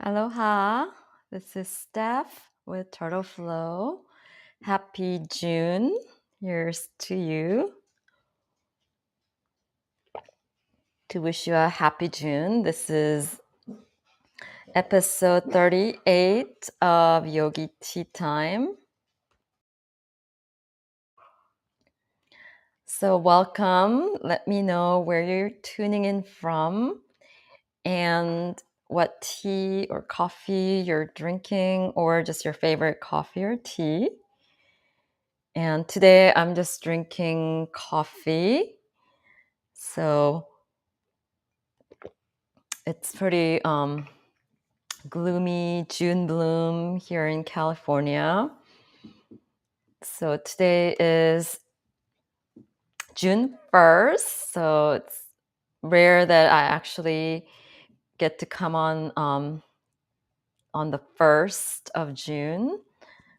Aloha, this is Steph with Turtle Flow. Happy June. Here's to you. To wish you a happy June. This is episode 38 of Yogi Tea Time. So, welcome. Let me know where you're tuning in from and what tea or coffee you're drinking, or just your favorite coffee or tea. And today I'm just drinking coffee. So it's pretty gloomy June bloom here in California. So today is June 1st. So it's rare that I actually get to come on the 1st of June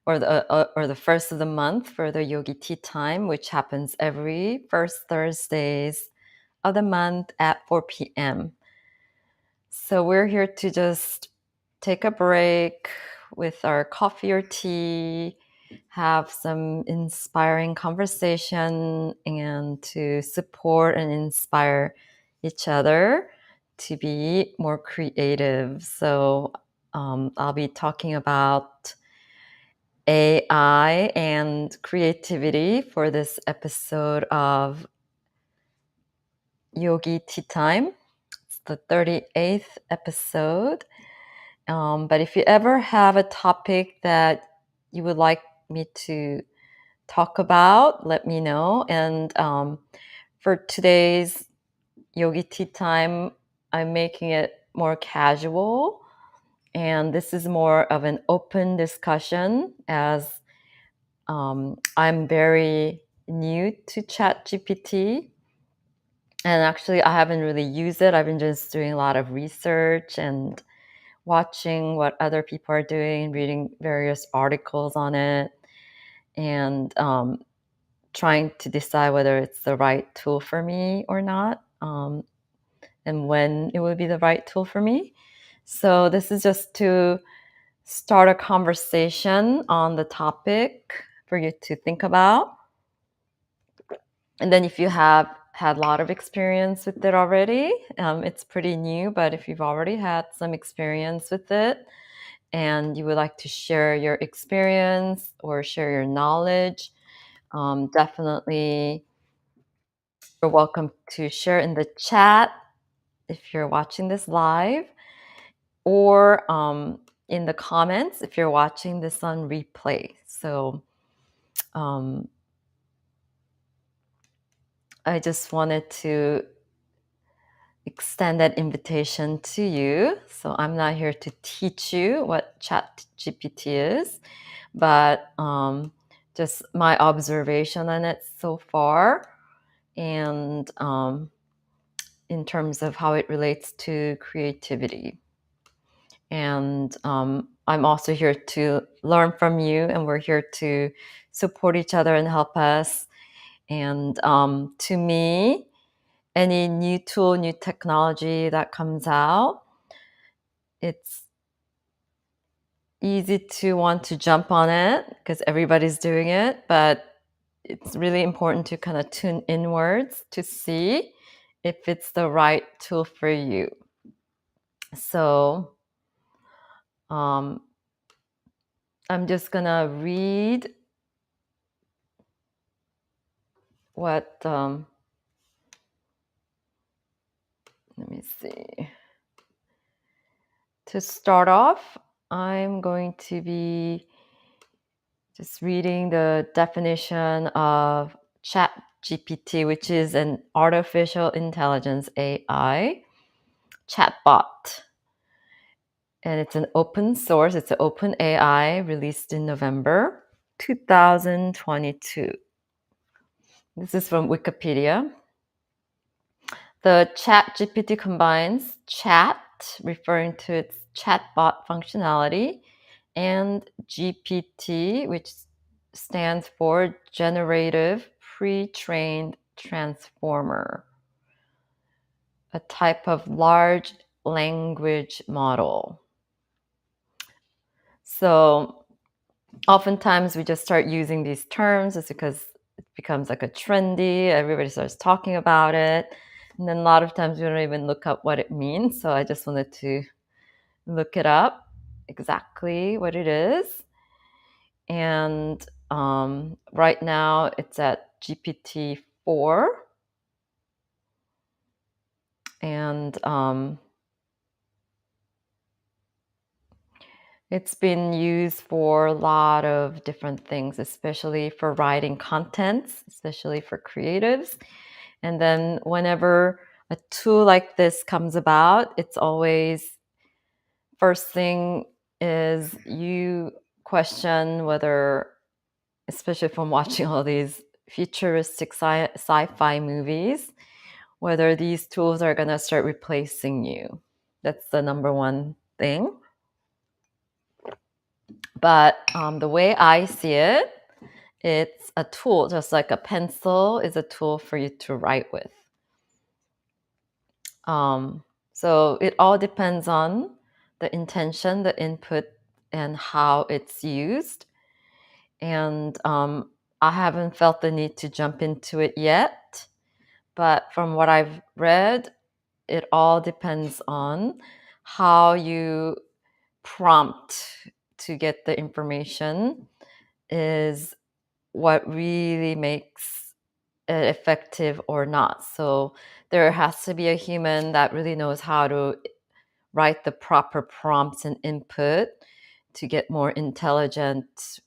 or the first of the month for the Yogi Tea Time, which happens every first Thursdays of the month at 4 p.m. So we're here to just take a break with our coffee or tea, have some inspiring conversation, and to support and inspire each other to be more creative. So I'll be talking about AI and creativity for this episode of Yogi Tea Time. It's the 38th episode. But if you ever have a topic that you would like me to talk about, let me know. And for today's Yogi Tea Time, I'm making it more casual. And this is more of an open discussion, as I'm very new to ChatGPT. And actually, I haven't really used it. I've been just doing a lot of research and watching what other people are doing, reading various articles on it, and trying to decide whether it's the right tool for me or not, and when it would be the right tool for me. So this is just to start a conversation on the topic for you to think about. And then if you have had a lot of experience with it already, it's pretty new, but if you've already had some experience with it and you would like to share your experience or share your knowledge, definitely you're welcome to share in the chat if you're watching this live, or in the comments if you're watching this on replay. So I just wanted to extend that invitation to you. So I'm not here to teach you what ChatGPT is, but just my observation on it so far, and in terms of how it relates to creativity. And I'm also here to learn from you, and we're here to support each other and help us. And to me, any new tool, new technology that comes out, it's easy to want to jump on it because everybody's doing it, but it's really important to kind of tune inwards to see if it's the right tool for you. So I'm just gonna read what let me see. To start off, I'm going to be just reading the definition of ChatGPT, which is an artificial intelligence AI chatbot. And it's an open source, it's an open AI released in November 2022. This is from Wikipedia. The ChatGPT combines chat, referring to its chatbot functionality, and GPT, which stands for Generative Pre-trained Transformer, a type of large language model. So oftentimes we just start using these terms just because it becomes like a trendy, everybody starts talking about it. And then a lot of times we don't even look up what it means. So I just wanted to look it up exactly what it is. And right now it's at GPT-4. And it's been used for a lot of different things, especially for writing contents, especially for creatives. And then whenever a tool like this comes about, it's always first thing is you question whether, especially from watching all these futuristic sci-fi movies, whether these tools are going to start replacing you. That's the number one thing. But the way I see it, it's a tool, just like a pencil is a tool for you to write with. So it all depends on the intention, the input, and how it's used. And I haven't felt the need to jump into it yet. But from what I've read, it all depends on how you prompt to get the information is what really makes it effective or not. So there has to be a human that really knows how to write the proper prompts and input to get more intelligent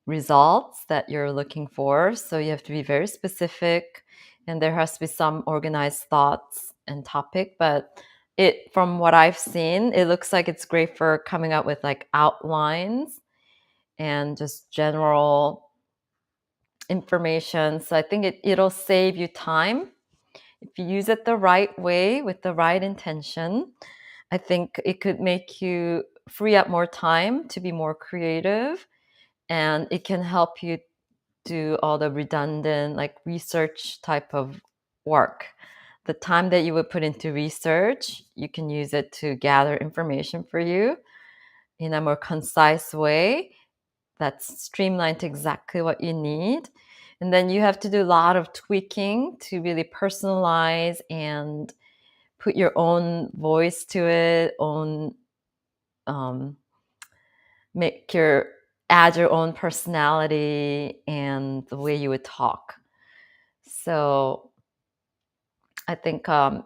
results that you're looking for. So you have to be very specific, and there has to be some organized thoughts and topic. But it, from what I've seen, it looks like it's great for coming up with like outlines and just general information. So I think it'll save you time if you use it the right way with the right intention. I think it could make you free up more time to be more creative, and it can help you do all the redundant, like research type of work. The time that you would put into research, you can use it to gather information for you in a more concise way that's streamlined to exactly what you need. And then you have to do a lot of tweaking to really personalize and put your own voice to it, own um, make your add your own personality and the way you would talk. So I think, and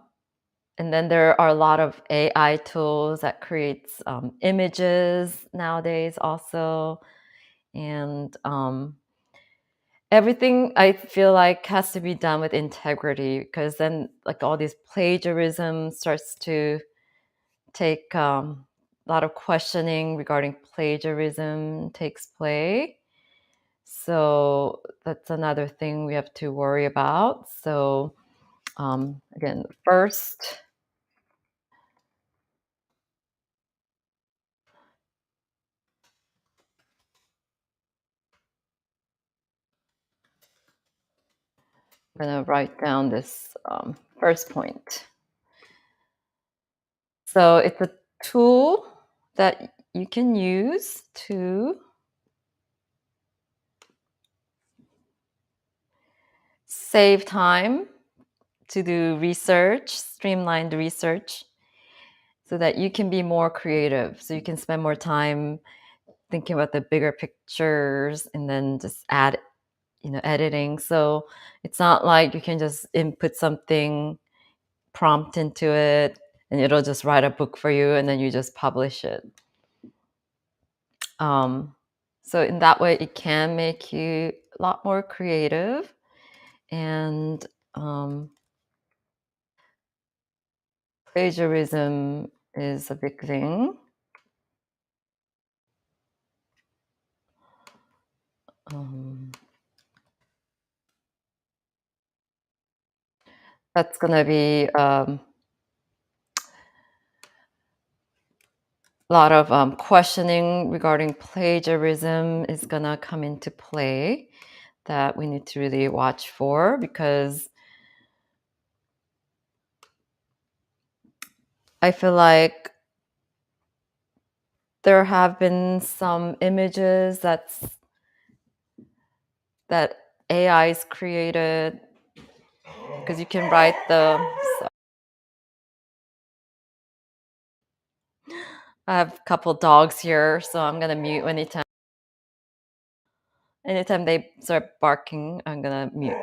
then there are a lot of AI tools that creates images nowadays also, and everything I feel like has to be done with integrity, because then like all these plagiarism starts to take a lot of questioning regarding plagiarism takes place. So that's another thing we have to worry about. So again, first, I'm going to write down this first point. So it's a tool that you can use to save time to do research, streamlined research, so that you can be more creative. So you can spend more time thinking about the bigger pictures and then just add, editing. So it's not like you can just input something, prompt into it, and it'll just write a book for you and then you just publish it. Um, so in that way, it can make you a lot more creative, and plagiarism is a big thing. Um, that's going to be a lot of questioning regarding plagiarism is going to come into play that we need to really watch for, because I feel like there have been some images that AI's created, because you can write I have a couple dogs here, so I'm gonna mute anytime they start barking, I'm gonna mute.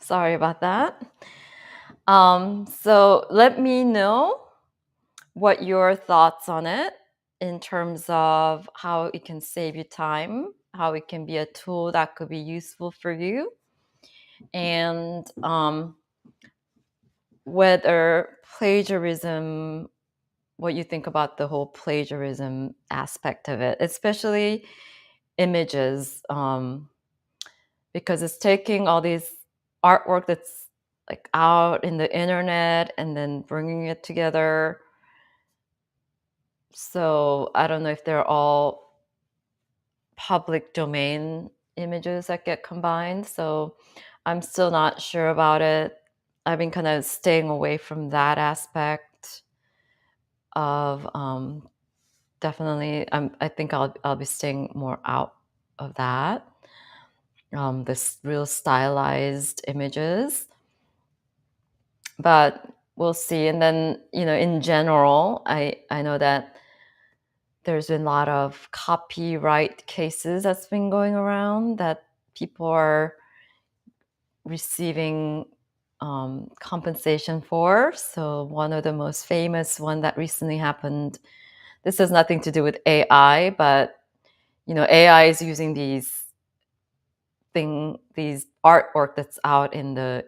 Sorry about that. So let me know what your thoughts on it in terms of how it can save you time, how it can be a tool that could be useful for you, and whether plagiarism, what you think about the whole plagiarism aspect of it, especially images, because it's taking all these artwork that's like out in the internet and then bringing it together. So I don't know if they're all public domain images that get combined. So I'm still not sure about it. I've been kind of staying away from that aspect of definitely. I think I'll be staying more out of that. This real stylized images, but we'll see. And then in general, I know that there's been a lot of copyright cases that's been going around that people are receiving compensation for. So one of the most famous one that recently happened, this has nothing to do with AI, but AI is using these artwork that's out in the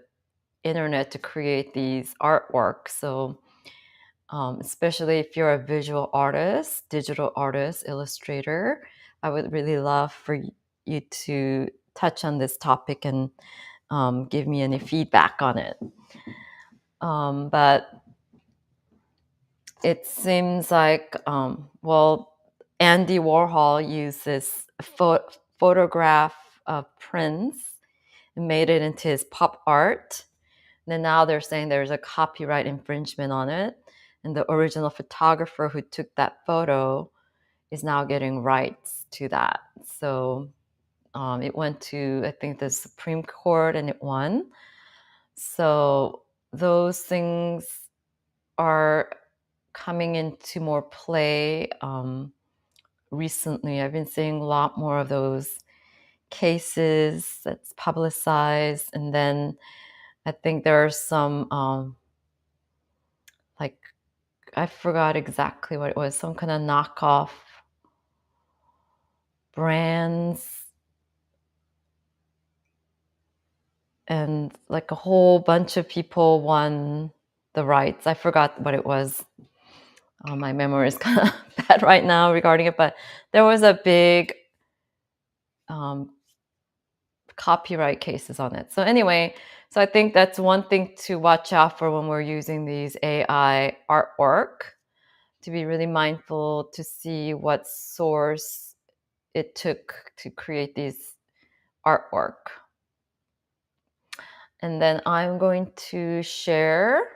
internet to create these artwork. So especially if you're a visual artist, digital artist, illustrator, I would really love for you to touch on this topic and give me any feedback on it. But it seems like, Andy Warhol used this photograph of Prince and made it into his pop art. And then now they're saying there's a copyright infringement on it. And the original photographer who took that photo is now getting rights to that. So it went to, I think, the Supreme Court and it won. So those things are coming into more play recently. I've been seeing a lot more of those cases that's publicized. And then I think there are some, like, I forgot exactly what it was, some kind of knockoff brands, and like a whole bunch of people won the rights. I forgot what it was. My memory is kind of bad right now regarding it, but there was a big copyright cases on it. So anyway, so I think that's one thing to watch out for when we're using these AI artwork, to be really mindful to see what source it took to create these artwork. And then I'm going to share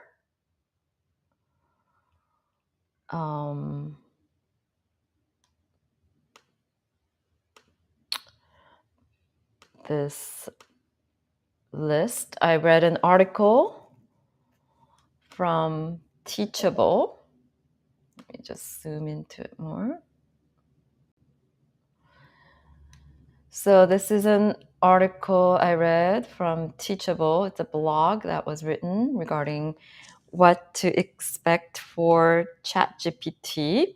this list. I read an article from Teachable. Let me just zoom into it more. So this is an article I read from Teachable. It's a blog that was written regarding what to expect for ChatGPT.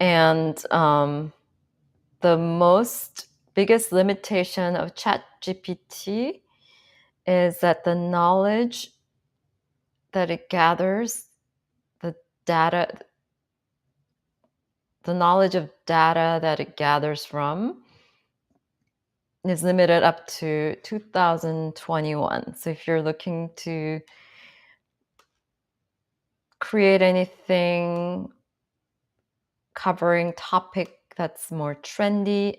And the biggest limitation of ChatGPT is that the knowledge that it gathers, the data, the knowledge of data that it gathers from is limited up to 2021. So if you're looking to create anything covering topic that's more trendy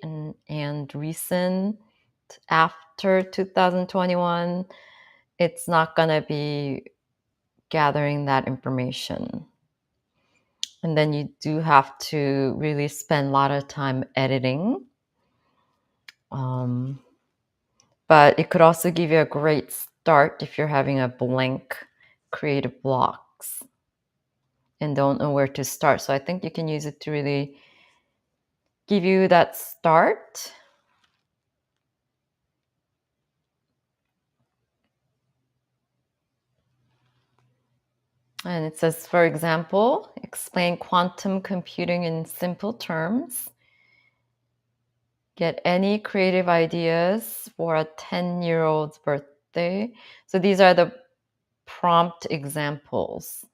and recent after 2021, it's not going to be gathering that information. And then you do have to really spend a lot of time editing. But it could also give you a great start if you're having a blank creative blocks and don't know where to start. So I think you can use it to really give you that start. And it says, for example, explain quantum computing in simple terms. Get any creative ideas for a 10-year-old's birthday. So these are the prompt examples.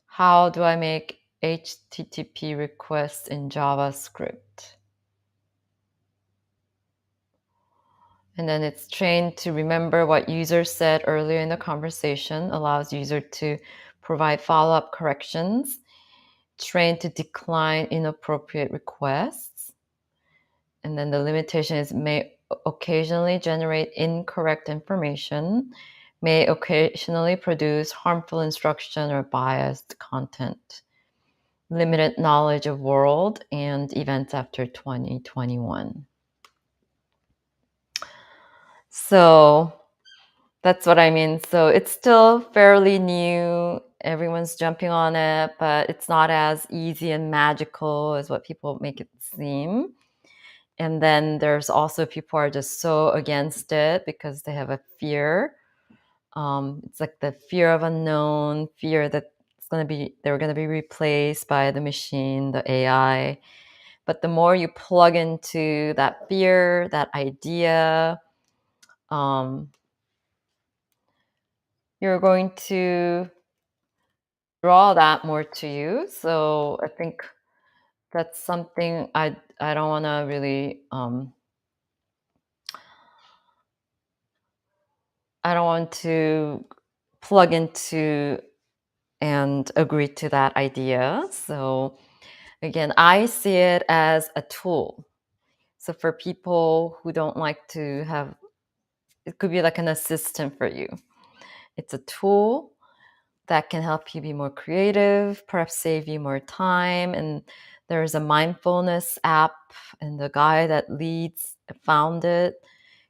How do I make HTTP requests in JavaScript? And then it's trained to remember what user said earlier in the conversation, allows user to provide follow-up corrections, trained to decline inappropriate requests. And then the limitation is may occasionally generate incorrect information, may occasionally produce harmful instruction or biased content. Limited knowledge of world and events after 2021. So that's what I mean. So it's still fairly new. Everyone's jumping on it, but it's not as easy and magical as what people make it seem. And then there's also people are just so against it because they have a fear. It's like the fear of unknown, fear that they're going to be replaced by the machine, the AI. But the more you plug into that fear, that idea, you're going to draw that more to you. So I think that's something I don't want to really I don't want to plug into and agree to that idea. So again, I see it as a tool. So for people who don't like to have, it could be like an assistant for you. It's a tool that can help you be more creative, perhaps save you more time. And there's a mindfulness app, and the guy that found it.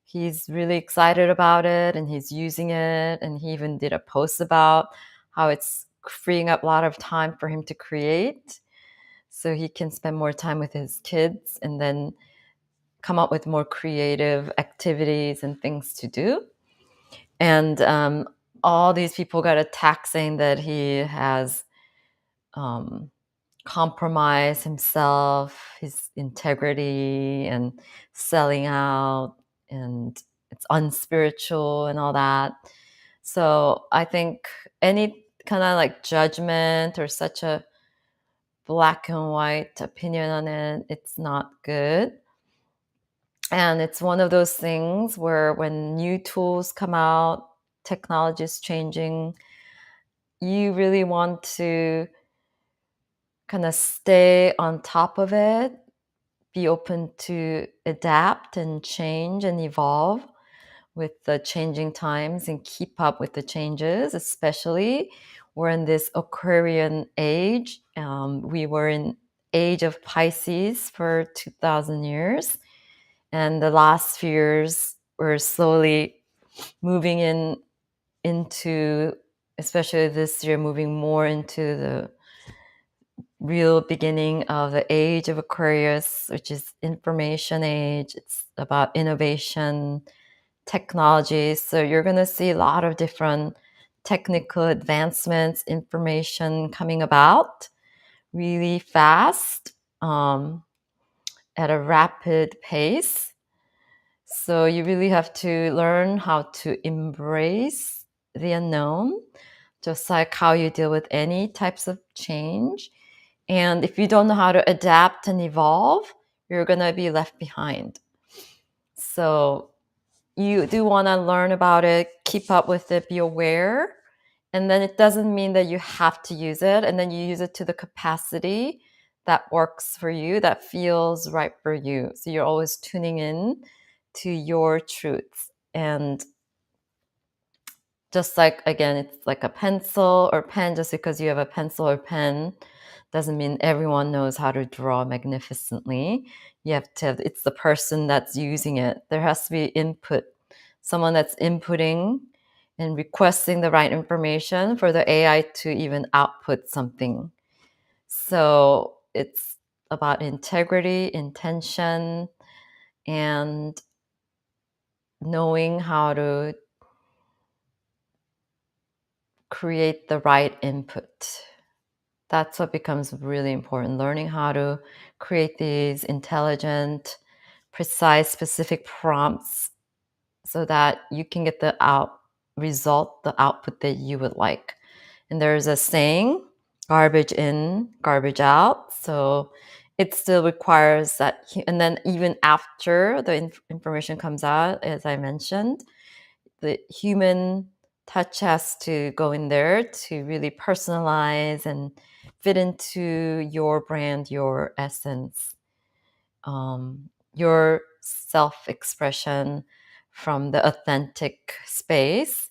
He's really excited about it and he's using it. And he even did a post about how it's freeing up a lot of time for him to create. So he can spend more time with his kids and then come up with more creative activities and things to do. And all these people got attacked saying that he has compromised himself, his integrity, and selling out, and it's unspiritual and all that. So I think any kind of like judgment or such a black and white opinion on it, it's not good. And it's one of those things where when new tools come out, technology is changing, you really want to kind of stay on top of it, be open to adapt and change and evolve with the changing times and keep up with the changes, especially we're in this Aquarian age. We were in age of Pisces for 2,000 years. And the last few years, we're slowly moving into, especially this year, moving more into the real beginning of the age of Aquarius, which is information age. It's about innovation, technology. So you're going to see a lot of different technical advancements, information coming about really fast, at a rapid pace. So you really have to learn how to embrace the unknown, just like how you deal with any types of change. And if you don't know how to adapt and evolve, you're going to be left behind. So you do want to learn about it, keep up with it, be aware. And then it doesn't mean that you have to use it. And then you use it to the capacity that works for you, that feels right for you. So you're always tuning in to your truths. And just like, again, it's like a pencil or pen, just because you have a pencil or pen doesn't mean everyone knows how to draw magnificently. You have to have, it's the person that's using it. There has to be input, someone that's inputting and requesting the right information for the AI to even output something. So it's about integrity, intention, and knowing how to create the right input. That's what becomes really important. Learning how to create these intelligent, precise, specific prompts so that you can get the result, the output that you would like. And there's a saying, garbage in, garbage out. So it still requires that. And then even after the information comes out, as I mentioned, the human touch has to go in there to really personalize and fit into your brand, your essence, your self-expression from the authentic space,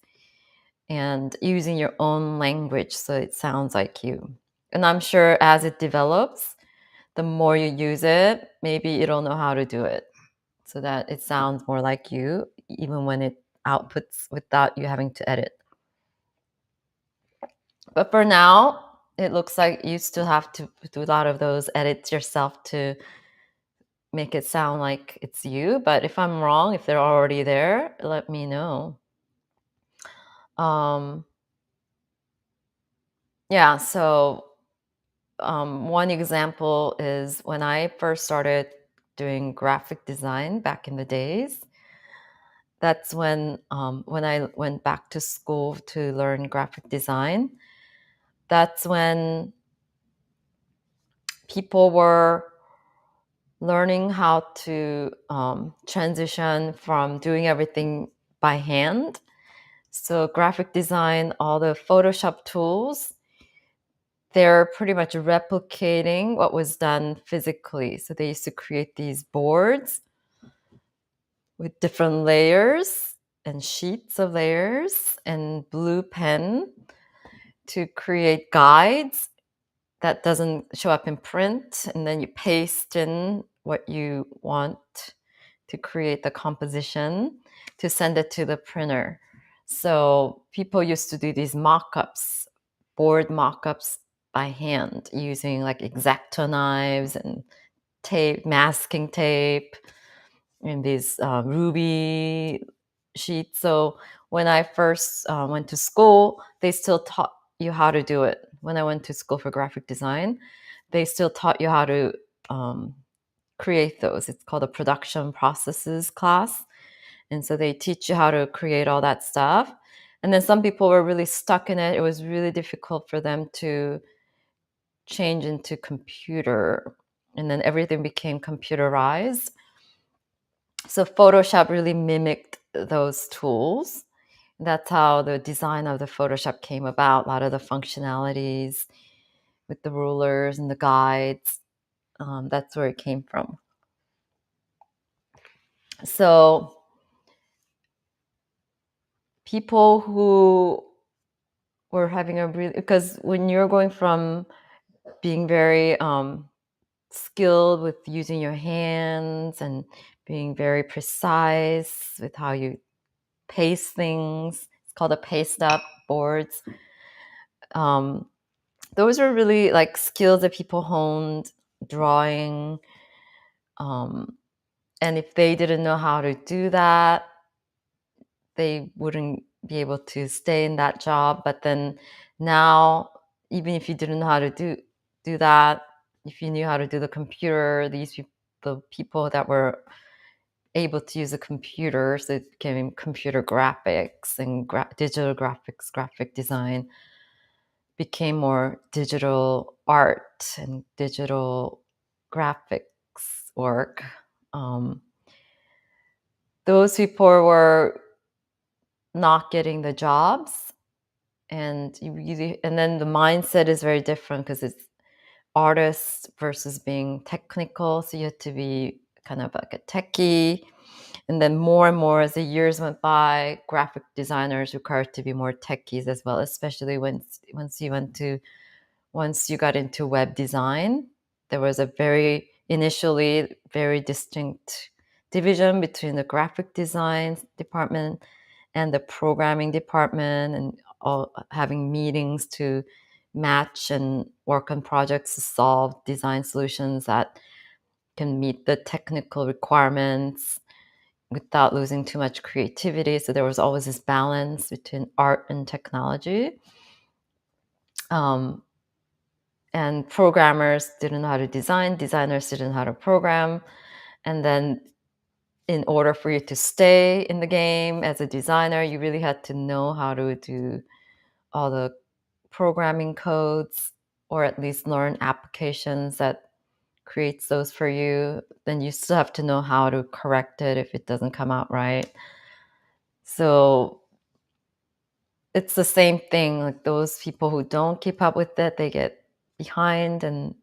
and using your own language so it sounds like you. And I'm sure as it develops, the more you use it, maybe it'll know how to do it so that it sounds more like you, even when it outputs without you having to edit. But for now, it looks like you still have to do a lot of those edits yourself to make it sound like it's you. But if I'm wrong, if they're already there, let me know. Um, yeah, so one example is when I first started doing graphic design back in the days. That's when I went back to school to learn graphic design. That's when people were learning how to transition from doing everything by hand. So graphic design, all the Photoshop tools, they're pretty much replicating what was done physically. So they used to create these boards with different layers and sheets of layers and blue pen to create guides that doesn't show up in print, and then you paste in what you want to create the composition to send it to the printer. So people used to do these mock-ups, board mock-ups by hand using like X-Acto knives and tape, masking tape, and these ruby sheets. So when I first went to school, they still taught you how to do it. When I went to school for graphic design, they still taught you how to create those. It's called a production processes class. And so they teach you how to create all that stuff. And then some people were really stuck in it. It was really difficult for them to change into computer. And then everything became computerized. So Photoshop really mimicked those tools. That's how the design of the Photoshop came about. A lot of the functionalities with the rulers and the guides, that's where it came from. So people who were having a really, because when you're going from being very skilled with using your hands and being very precise with how you paste things, it's called a paste up boards. Those are really like skills that people honed, drawing. And if they didn't know how to do that, they wouldn't be able to stay in that job. But then now, even if you didn't know how to do that, if you knew how to do the computer, the people that were able to use a computer, so it became computer graphics and digital graphics, graphic design became more digital art and digital graphics work. Those people were not getting the jobs, and and then the mindset is very different because it's artists versus being technical. So you have to be kind of like a techie. And then more and more as the years went by, graphic designers required to be more techies as well, especially once you got into web design. There was a initially very distinct division between the graphic design department and the programming department, and all having meetings to match and work on projects to solve design solutions that can meet the technical requirements without losing too much creativity. So there was always this balance between art and technology. Um, and programmers didn't know how to design, designers didn't know how to program. And then in order for you to stay in the game as a designer, you really had to know how to do all the programming codes, or at least learn applications that creates those for you. Then you still have to know how to correct it if it doesn't come out right. So it's the same thing. Like those people who don't keep up with it, they get behind. And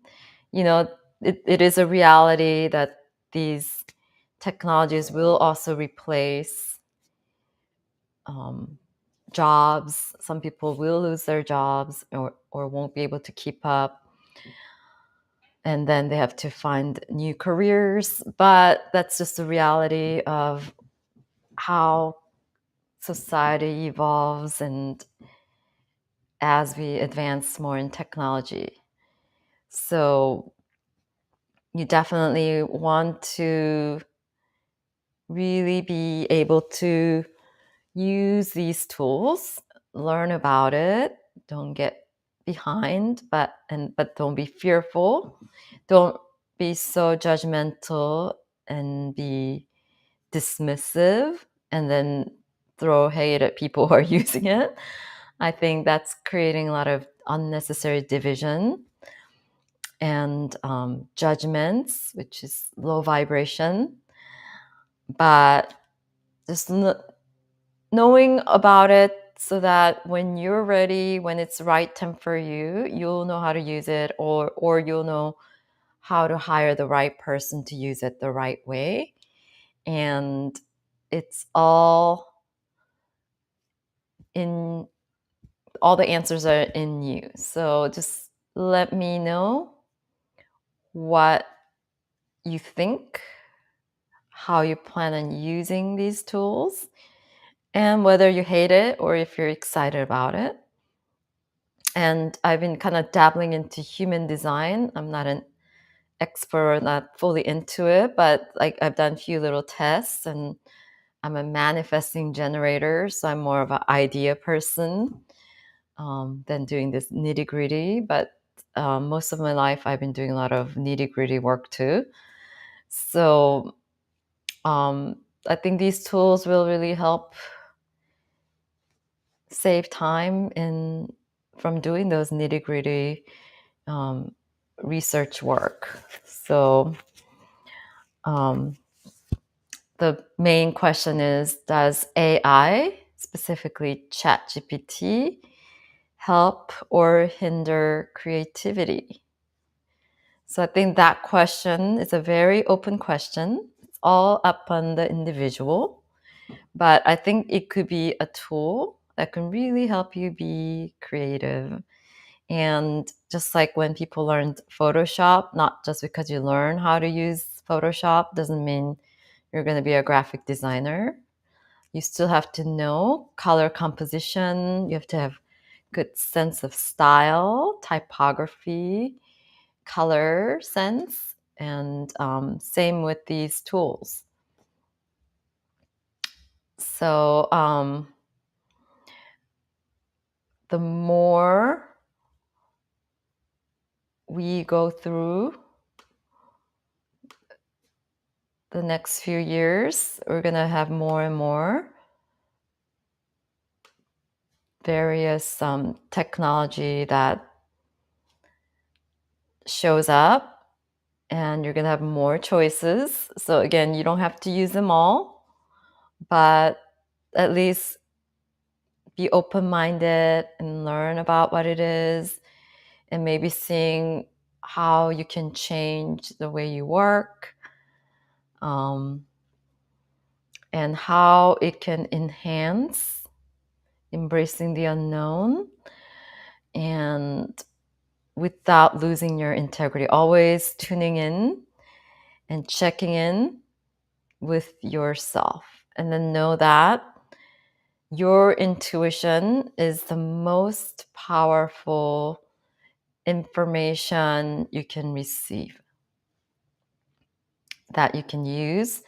it is a reality that these technologies will also replace jobs. Some people will lose their jobs, or won't be able to keep up, and then they have to find new careers. But that's just the reality of how society evolves, and as we advance more in technology. So you definitely want to really be able to use these tools, learn about it, don't get behind, but don't be fearful. Don't be so judgmental and be dismissive and then throw hate at people who are using it. I think that's creating a lot of unnecessary division and judgments, which is low vibration. But just knowing about it, so that when you're ready, when it's right time for you, you'll know how to use it, or you'll know how to hire the right person to use it the right way. And it's all the answers are in you. So just let me know what you think, how you plan on using these tools, and whether you hate it or if you're excited about it. And I've been kind of dabbling into human design. I'm not an expert, not fully into it, but like I've done a few little tests, and I'm a manifesting generator, so I'm more of an idea person than doing this nitty gritty. But most of my life, I've been doing a lot of nitty gritty work too. So I think these tools will really help save time from doing those nitty gritty research work. So the main question is, does AI, specifically ChatGPT, help or hinder creativity? So I think that question is a very open question. It's all up on the individual. But I think it could be a tool that can really help you be creative. And just like when people learned Photoshop, not just because you learn how to use Photoshop doesn't mean you're going to be a graphic designer. You still have to know color composition. You have to have good sense of style, typography, color sense, and same with these tools. So the more we go through the next few years, we're going to have more and more various technology that shows up, and you're going to have more choices. So again, you don't have to use them all, but at least be open-minded and learn about what it is, and maybe seeing how you can change the way you work, and how it can enhance embracing the unknown, and without losing your integrity, always tuning in and checking in with yourself. And then know that your intuition is the most powerful information you can receive, that you can use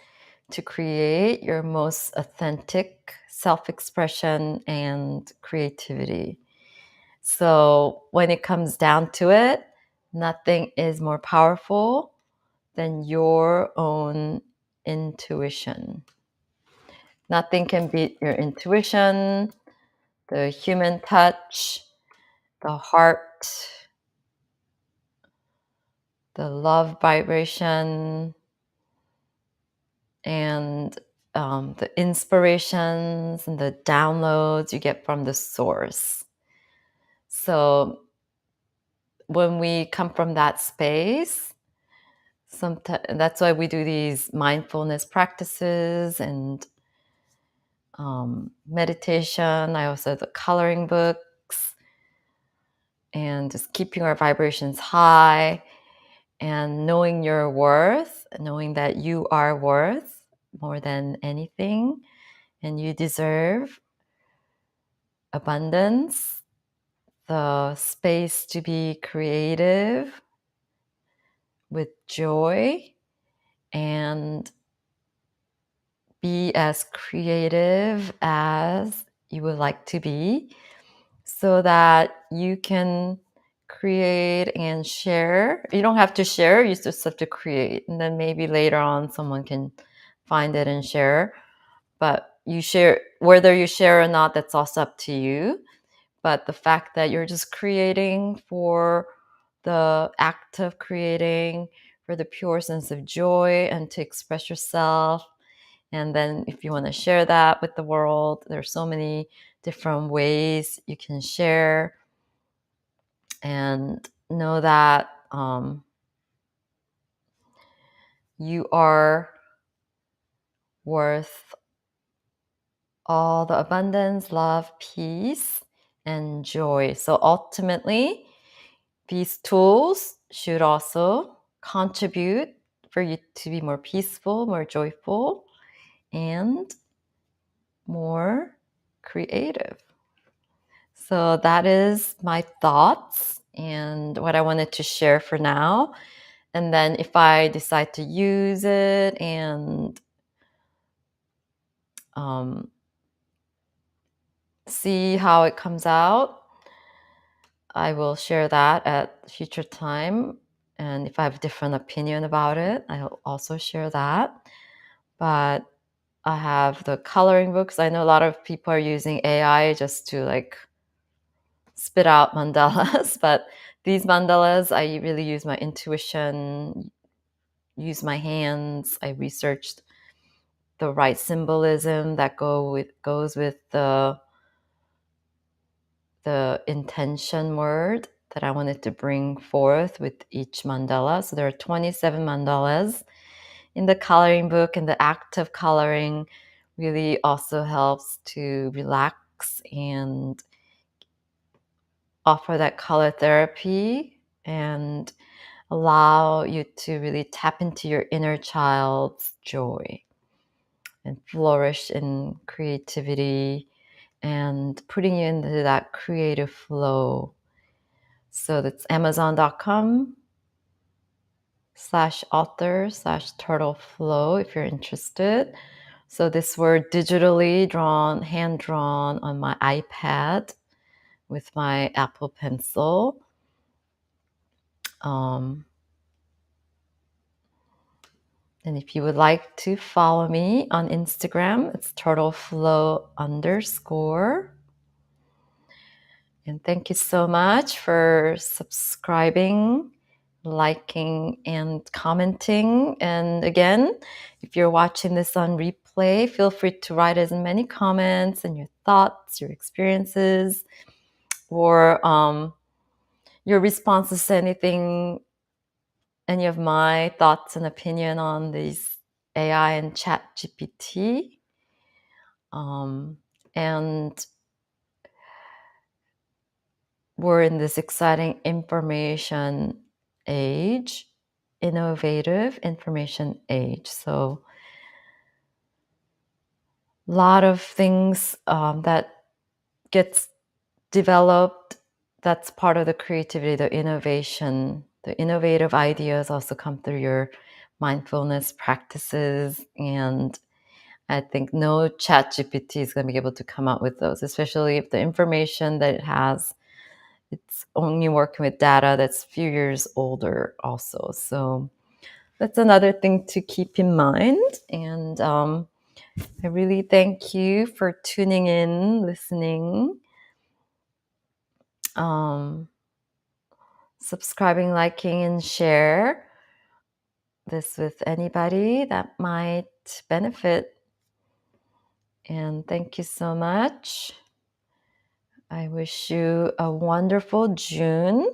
to create your most authentic self-expression and creativity. So when it comes down to it, nothing is more powerful than your own intuition. Nothing can beat your intuition, the human touch, the heart, the love vibration, and the inspirations and the downloads you get from the source. So when we come from that space, sometimes that's why we do these mindfulness practices and meditation. I also have the coloring books, and just keeping our vibrations high and knowing your worth, knowing that you are worth more than anything, and you deserve abundance, the space to be creative with joy, and be as creative as you would like to be, so that you can create and share. You don't have to share, you just have to create. And then maybe later on someone can find it and share. But you share, whether you share or not, that's also up to you. But the fact that you're just creating for the act of creating, for the pure sense of joy and to express yourself. And then if you want to share that with the world, there's so many different ways you can share. And know that you are worth all the abundance, love, peace, and joy. So ultimately, these tools should also contribute for you to be more peaceful, more joyful, and more creative. So that is my thoughts and what I wanted to share for now. And then if I decide to use it and see how it comes out, I will share that at a future time. And if I have a different opinion about it, I'll also share that. But I have the coloring books. I know a lot of people are using AI just to like spit out mandalas, but these mandalas, I really use my intuition, use my hands. I researched the right symbolism that goes with the intention word that I wanted to bring forth with each mandala. So there are 27 mandalas in the coloring book, and the act of coloring really also helps to relax and offer that color therapy and allow you to really tap into your inner child's joy and flourish in creativity and putting you into that creative flow. So that's amazon.com/author/turtle flow if you're interested. So this were digitally drawn, hand drawn on my iPad with my Apple Pencil. And And if you would like to follow me on Instagram, it's turtleflow_. And thank you so much for subscribing, liking, and commenting. And again, if you're watching this on replay, feel free to write as many comments and your thoughts, your experiences, or your responses to anything, any of my thoughts and opinion on these AI and ChatGPT. And we're in this exciting information age, innovative information age. So a lot of things that gets developed, that's part of the creativity, the innovation. The innovative ideas also come through your mindfulness practices. And I think no ChatGPT is going to be able to come out with those, especially if the information that it has, it's only working with data that's a few years older also. So that's another thing to keep in mind. And I really thank you for tuning in, listening, subscribing, liking, and share this with anybody that might benefit. And thank you so much. I wish you a wonderful June.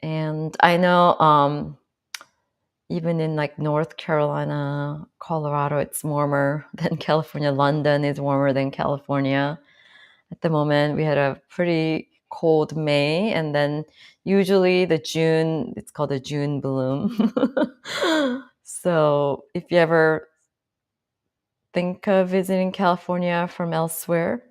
And I know even in like North Carolina, Colorado, it's warmer than California. London is warmer than California. At the moment, we had a pretty cold May, and then usually the June, it's called a June bloom. So if you ever think of visiting California from elsewhere,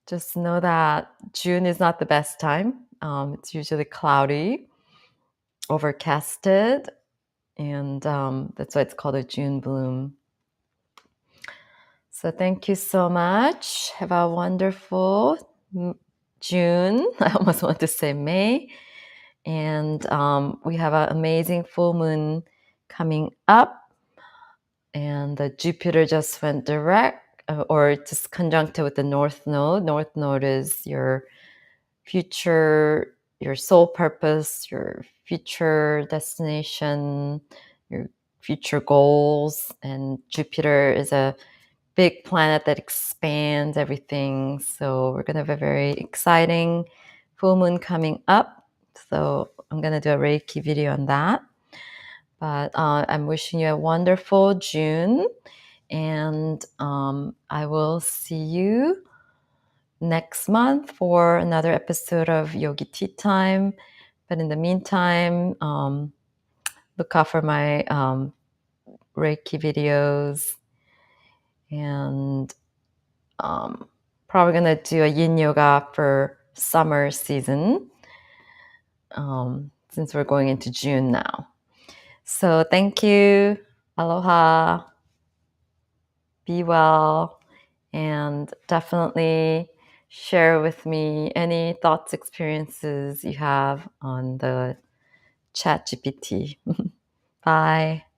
just know that June is not the best time. It's usually cloudy, overcasted, and that's why it's called a June bloom. So thank you so much. Have a wonderful June. I almost want to say May. And we have an amazing full moon coming up. And the Jupiter just went direct, or just conjuncted with the North Node. North Node is your future, your soul purpose, your future destination, your future goals. And Jupiter is a big planet that expands everything. So we're going to have a very exciting full moon coming up. So I'm going to do a Reiki video on that. But I'm wishing you a wonderful June. And I will see you next month for another episode of Yogi Tea Time. But in the meantime, look out for my Reiki videos. And probably going to do a yin yoga for summer season, since we're going into June now. So thank you. Aloha. Be well. And definitely share with me any thoughts, experiences you have on the ChatGPT. Bye.